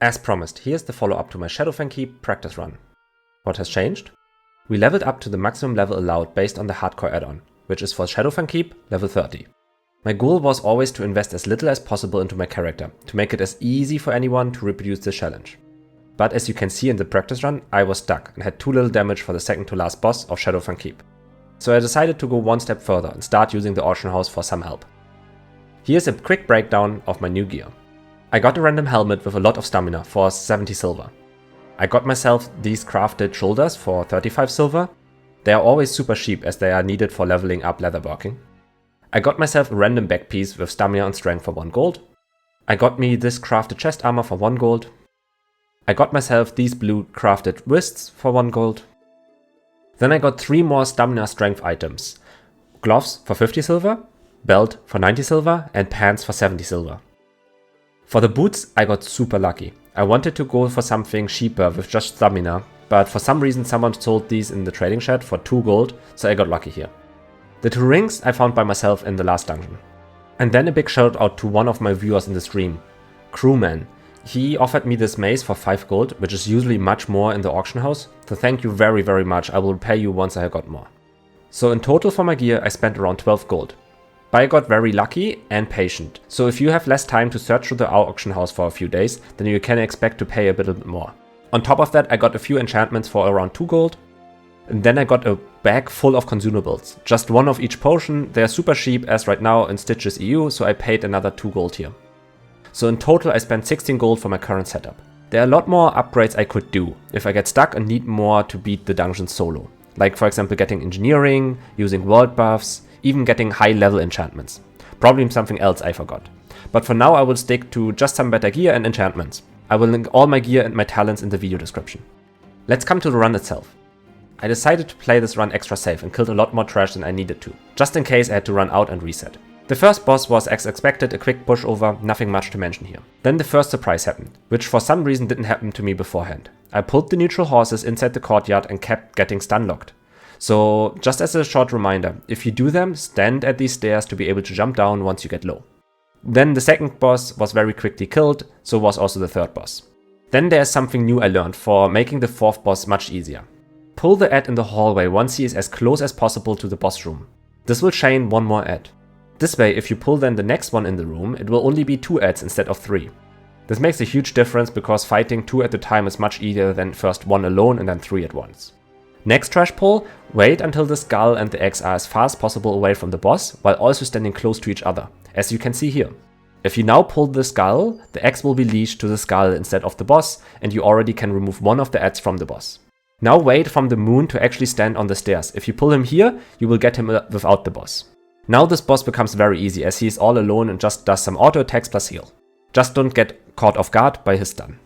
As promised, here's the follow-up to my Shadowfang Keep practice run. What has changed? We leveled up to the maximum level allowed based on the hardcore add-on, which is for Shadowfang Keep level 30. My goal was always to invest as little as possible into my character, to make it as easy for anyone to reproduce the challenge. But as you can see in the practice run, I was stuck and had too little damage for the second to last boss of Shadowfang Keep. So I decided to go one step further and start using the auction house for some help. Here's a quick breakdown of my new gear. I got a random helmet with a lot of stamina for 70 silver. I got myself these crafted shoulders for 35 silver. They are always super cheap as they are needed for leveling up leatherworking. I got myself a random back piece with stamina and strength for 1 gold. I got me this crafted chest armor for 1 gold. I got myself these blue crafted wrists for 1 gold. Then I got 3 more stamina strength items. Gloves for 50 silver, belt for 90 silver and pants for 70 silver. For the boots, I got super lucky. I wanted to go for something cheaper with just stamina, but for some reason someone sold these in the trading shed for 2 gold, so I got lucky here. The 2 rings I found by myself in the last dungeon. And then a big shout out to one of my viewers in the stream, Crewman. He offered me this mace for 5 gold, which is usually much more in the auction house, so thank you very much, I will repay you once I got more. So in total for my gear I spent around 12 gold. But I got very lucky and patient, so if you have less time to search through the auction house for a few days, then you can expect to pay a bit more. On top of that, I got a few enchantments for around 2 gold, and then I got a bag full of consumables. Just 1 of each potion, they are super cheap as right now in Stitches EU, so I paid another 2 gold here. So in total I spent 16 gold for my current setup. There are a lot more upgrades I could do if I get stuck and need more to beat the dungeon solo. Like for example getting engineering, using world buffs, even getting high level enchantments. Probably something else I forgot. But for now I will stick to just some better gear and enchantments. I will link all my gear and my talents in the video description. Let's come to the run itself. I decided to play this run extra safe and killed a lot more trash than I needed to, just in case I had to run out and reset. The first boss was as expected, a quick pushover, nothing much to mention here. Then the first surprise happened, which for some reason didn't happen to me beforehand. I pulled the neutral horses inside the courtyard and kept getting stun locked. So just as a short reminder, if you do them, stand at these stairs to be able to jump down once you get low. Then the second boss was very quickly killed, so was also the third boss. Then there's something new I learned for making the fourth boss much easier. Pull the ad in the hallway once he is as close as possible to the boss room. This will chain 1 more ad. This way, if you pull then the next one in the room, it will only be 2 ads instead of 3. This makes a huge difference because fighting 2 at a time is much easier than first 1 alone and then 3 at once. Next trash pull, wait until the skull and the axe are as far as possible away from the boss, while also standing close to each other, as you can see here. If you now pull the skull, the axe will be leashed to the skull instead of the boss, and you already can remove 1 of the ads from the boss. Now wait from the moon to actually stand on the stairs. If you pull him here, you will get him without the boss. Now this boss becomes very easy as he is all alone and just does some auto attacks plus heal. Just don't get caught off guard by his stun.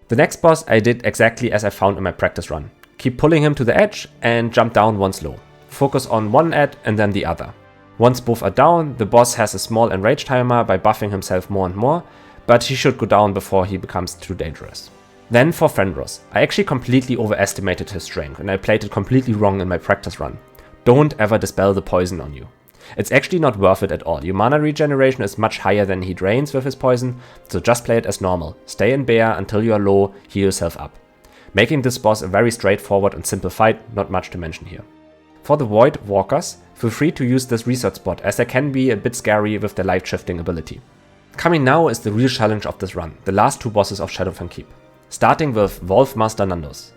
The next boss I did exactly as I found in my practice run. Keep pulling him to the edge and jump down once low. Focus on one ad and then the other. Once both are down, the boss has a small enrage timer by buffing himself more and more, but he should go down before he becomes too dangerous. Then for Fenris, I actually completely overestimated his strength and I played it completely wrong in my practice run. Don't ever dispel the poison on you. It's actually not worth it at all. Your mana regeneration is much higher than he drains with his poison, so just play it as normal. Stay in bear until you are low, heal yourself up. Making this boss a very straightforward and simple fight, not much to mention here. For the Void Walkers, feel free to use this research spot as they can be a bit scary with their light shifting ability. Coming now is the real challenge of this run, the last 2 bosses of Shadowfang Keep. Starting with Wolf Master Nandos.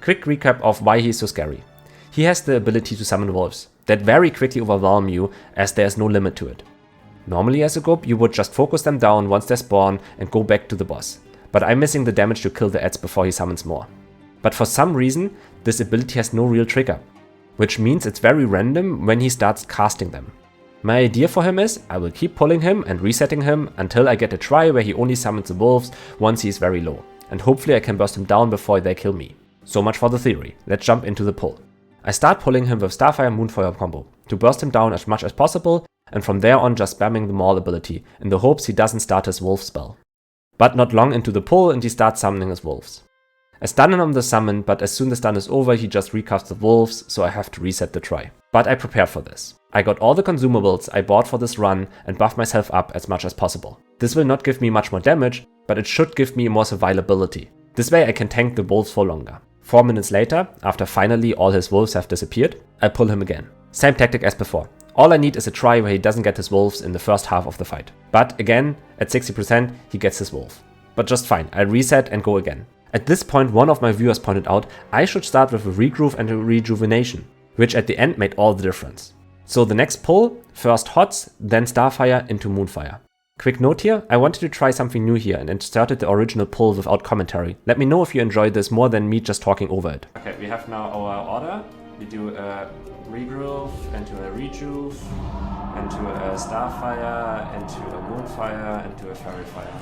Quick recap of why he is so scary. He has the ability to summon wolves that very quickly overwhelm you as there is no limit to it. Normally as a group you would just focus them down once they spawn and go back to the boss, but I'm missing the damage to kill the ads before he summons more. But for some reason this ability has no real trigger, which means it's very random when he starts casting them. My idea for him is I will keep pulling him and resetting him until I get a try where he only summons the wolves once he is very low, and hopefully I can burst him down before they kill me. So much for the theory, let's jump into the pull. I start pulling him with Starfire Moonfire combo to burst him down as much as possible, and from there on just spamming the Maul ability in the hopes he doesn't start his wolf spell. But not long into the pull and he starts summoning his wolves. I stun him on the summon, but as soon as the stun is over, he just recasts the wolves, so I have to reset the try. But I prepared for this. I got all the consumables I bought for this run and buffed myself up as much as possible. This will not give me much more damage, but it should give me more survivability. This way I can tank the wolves for longer. 4 minutes later, after finally all his wolves have disappeared, I pull him again. Same tactic as before. All I need is a try where he doesn't get his wolves in the first half of the fight. But again, at 60%, he gets his wolf. But just fine, I reset and go again. At this point, one of my viewers pointed out I should start with a regroove and a rejuvenation, which at the end made all the difference. So the next pull, first Hots, then Starfire into Moonfire. Quick note here, I wanted to try something new here and inserted the original pull without commentary. Let me know if you enjoyed this more than me just talking over it. Okay, we have now our order. We do a regroove, into a rejuve, into a Starfire, into a Moonfire, into a Fairy Fire.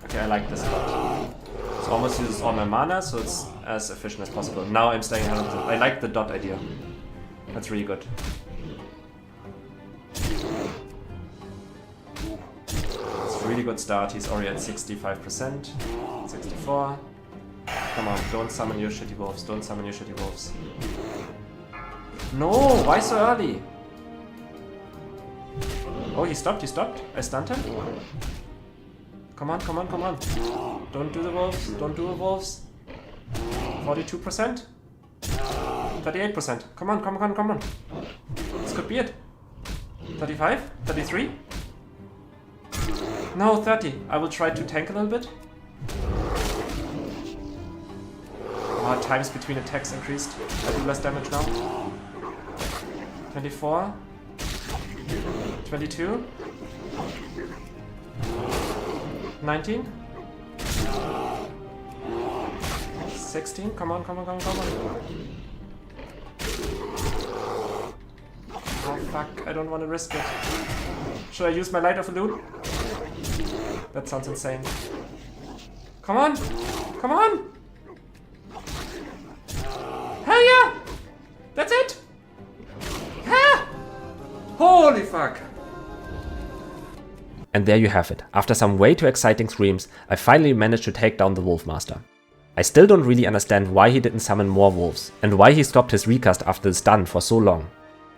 Okay, I like this a lot. So almost uses all my mana, so it's as efficient as possible. Now I'm staying out of the... I like the dot idea. That's really good. It's a really good start. He's already at 65%. 64. Come on, don't summon your shitty wolves. Don't summon your shitty wolves. No, why so early? Oh, he stopped, I stunned him. Come on, come on, come on. Don't do the wolves, don't do the wolves. 42%? 38%. Come on, come on, come on. This could be it. 35? 33? No, 30. I will try to tank a little bit. Oh, times between attacks increased. I do less damage now. 24. 22. 19. 16. Come on, come on, come on, come on. Oh fuck, I don't want to risk it. Should I use my Light of Loot? That sounds insane. Come on! Come on! Hell yeah! That's it! Ha! Holy fuck! And there you have it. After some way too exciting screams, I finally managed to take down the Wolf Master. I still don't really understand why he didn't summon more wolves, and why he stopped his recast after the stun for so long.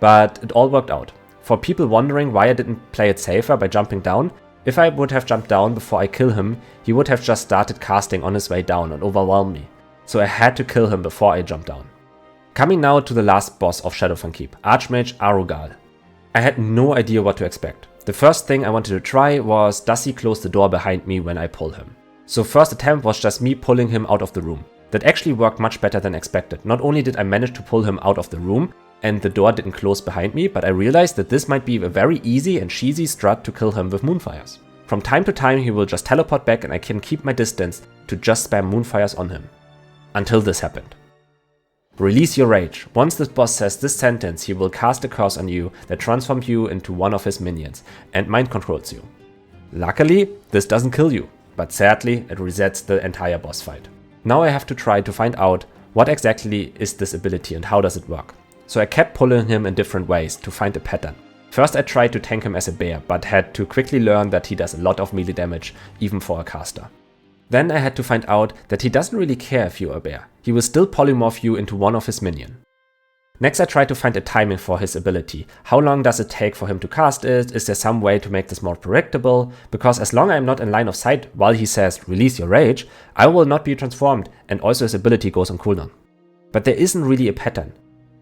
But it all worked out. For people wondering why I didn't play it safer by jumping down, if I would have jumped down before I kill him, he would have just started casting on his way down and overwhelm me. So I had to kill him before I jumped down. Coming now to the last boss of Shadowfang Keep, Archmage Arugal. I had no idea what to expect. The first thing I wanted to try was, does he close the door behind me when I pull him? So first attempt was just me pulling him out of the room. That actually worked much better than expected. Not only did I manage to pull him out of the room, and the door didn't close behind me, but I realized that this might be a very easy and cheesy strat to kill him with Moonfires. From time to time he will just teleport back and I can keep my distance to just spam Moonfires on him. Until this happened. Release your rage. Once this boss says this sentence, he will cast a curse on you that transforms you into one of his minions and mind controls you. Luckily, this doesn't kill you, but sadly it resets the entire boss fight. Now I have to try to find out what exactly is this ability and how does it work. So I kept pulling him in different ways to find a pattern. First I tried to tank him as a bear, but had to quickly learn that he does a lot of melee damage, even for a caster. Then I had to find out that he doesn't really care if you're a bear. He will still polymorph you into one of his minions. Next I tried to find a timing for his ability. How long does it take for him to cast it? Is there some way to make this more predictable? Because as long as I'm not in line of sight while he says release your rage, I will not be transformed and also his ability goes on cooldown. But there isn't really a pattern.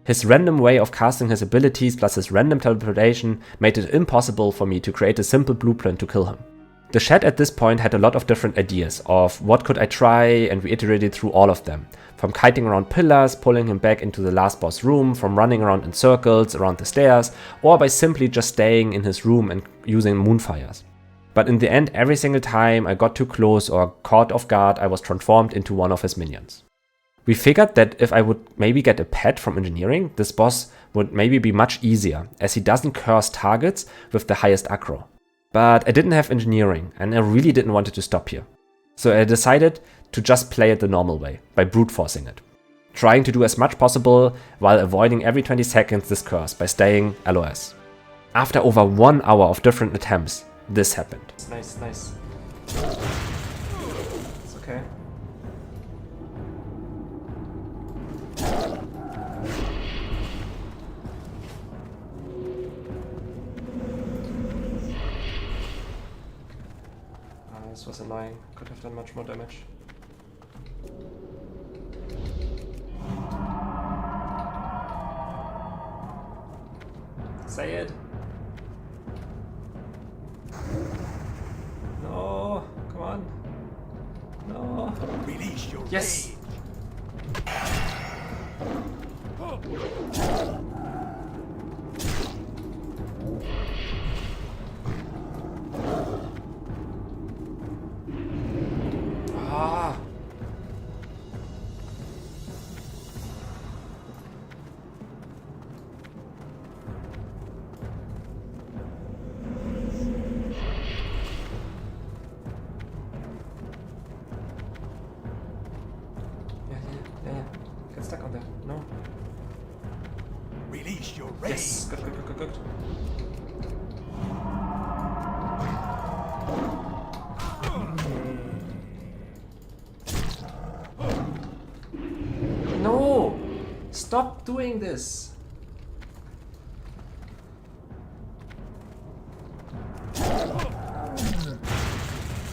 His random way of casting his abilities plus his random teleportation made it impossible for me to create a simple blueprint to kill him. The chat at this point had a lot of different ideas of what could I try, and we iterated through all of them. From kiting around pillars, pulling him back into the last boss room, from running around in circles around the stairs, or by simply just staying in his room and using Moonfires. But in the end, every single time I got too close or caught off guard, I was transformed into one of his minions. We figured that if I would maybe get a pet from engineering, this boss would maybe be much easier, as he doesn't curse targets with the highest aggro. But I didn't have engineering, and I really didn't want it to stop here. So I decided to just play it the normal way, by brute forcing it. Trying to do as much possible while avoiding every 20 seconds this curse by staying LOS. After over 1 hour of different attempts, this happened. Nice, nice. It's okay. This was annoying. Could have done much more damage. Say it. No, come on. No. Release your Yes. Ah. Yeah. Get stuck on there. No. Release your rage. Yes. Good. No! Stop doing this!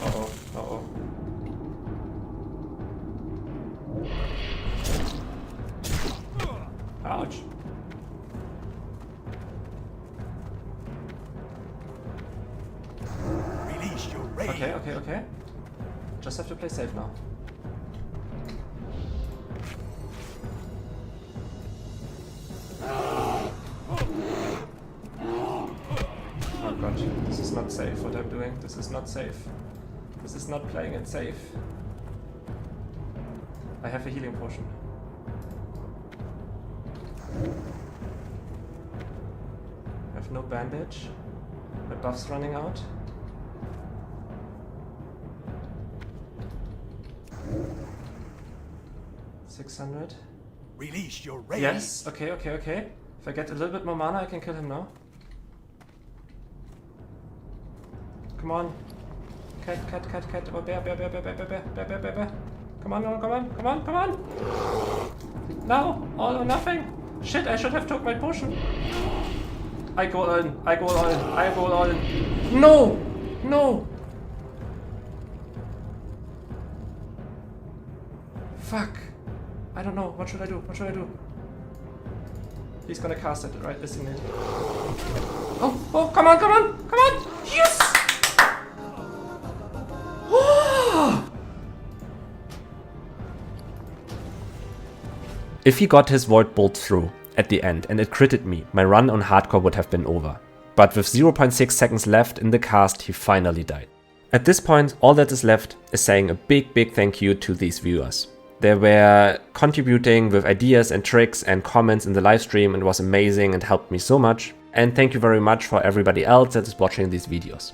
Uh-oh. Ouch. Release your rage. Okay. Just have to play safe now. Oh god, this is not safe what I'm doing. This is not safe. This is not playing it safe. I have a healing potion. I have no bandage. My buff's running out. $600. Release your rage. Yes, okay. If I get a little bit more mana, I can kill him now. Come on. Cat. Oh, bear. Come on. No, all or nothing. Shit, I should have took my potion. I go all in. No. Fuck. I don't know. What should I do? He's gonna cast it, right? Isn't it? Oh, come on. Yes! If he got his Void Bolt through at the end and it critted me, my run on hardcore would have been over. But with 0.6 seconds left in the cast, he finally died. At this point, all that is left is saying a big thank you to these viewers. They were contributing with ideas and tricks and comments in the live stream and it was amazing and helped me so much. And thank you very much for everybody else that is watching these videos.